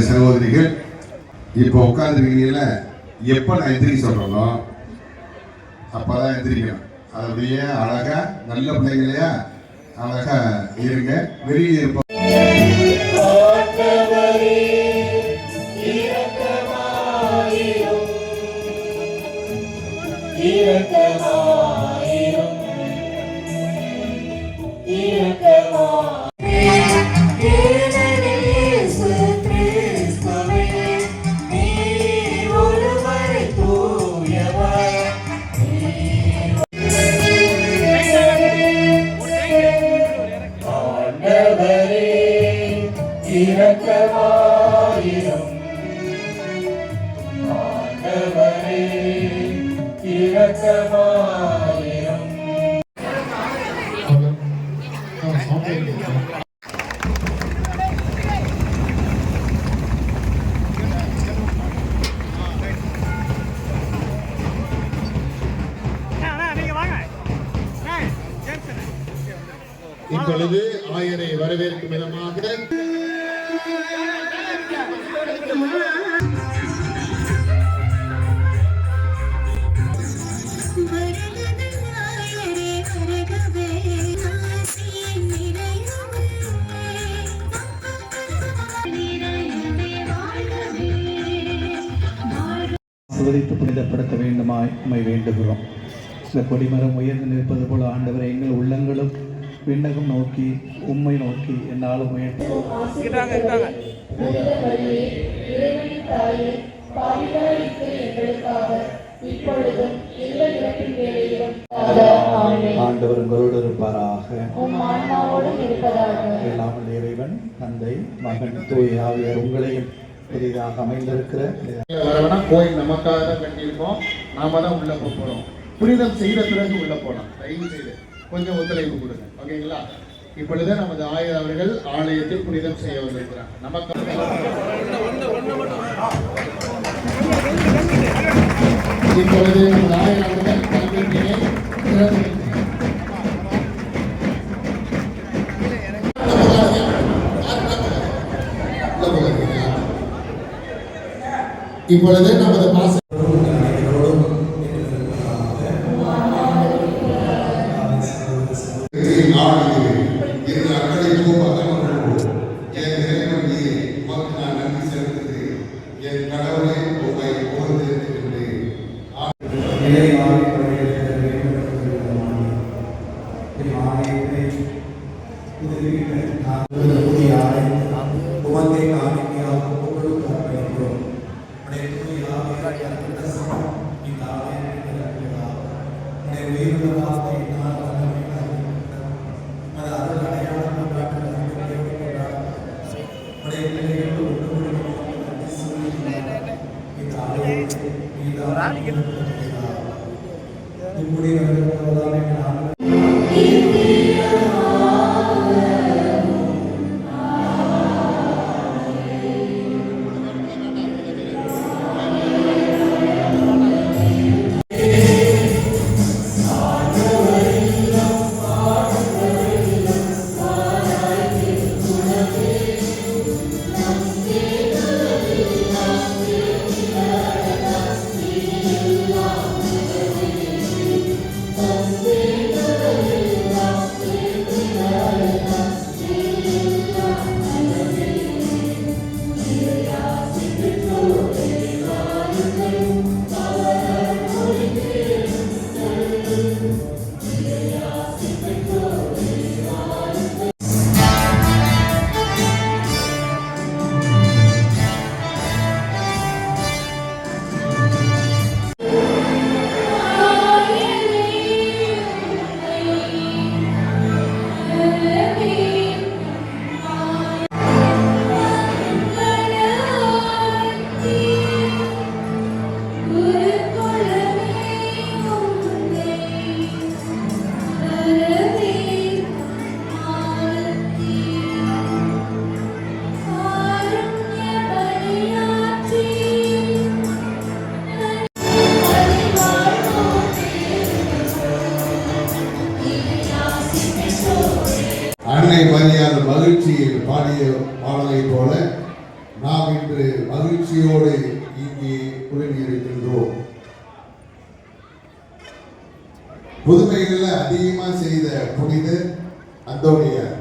சகோதரிகள் இப்போ உட்கார்ந்துருக்கீங்கல்ல, எப்ப நான் எந்திரிக்க சொல்றேனோ அப்பதான் எந்திரிக்கணும். அது அப்படியே அழகா நல்ல பிள்ளைங்களையா அழகா இருங்க. வெளியே இருப்போம். இப்பொழுது ஆயரை வரவேற்கும் விதமாக சுவரித்து புனிதப்படுத்த வேண்டுமாய் உம்மை வேண்டுகிறோம். இந்த கொடிமரம் உயர்ந்து நிற்பது போல ஆண்டவரை எங்கள் உள்ளங்களும் விண்ணகம் நோக்கி உம்மை நோக்கி என்னாலும் முயற்சி ஆண்டவர் உங்களோடு இருப்பாராக. எல்லாம் இறைவன் தந்தை மகன் தூய ஆவியார் உங்களையும் புதிதாக அமைந்திருக்கிற கோயில் நமக்காக தான் கட்டியிருக்கோம். நாம தான் உள்ள போறோம். புனிதம் செய்த பிறகு உள்ள போனோம். தயவு செய்து கொஞ்சம் ஒத்துழைப்பு கொடுங்க. ஓகேங்களா? இப்பொழுது நமது ஆயர் அவர்கள் ஆலயத்தில் புனிதம் செய்ய வந்திருக்கிறாங்க. நமக்கு இப்பொழுது நமது ஆயர் அவர்கள் கல்வியை இப்பொழுது நமது பாச பாடிய பாடலை போல நாம் இன்று மகிழ்ச்சியோடு இங்கே குழுமியிருக்கின்றோம். புதுமைகளில் அதிகமாக செய்த புனிதர் அந்தோனியார்.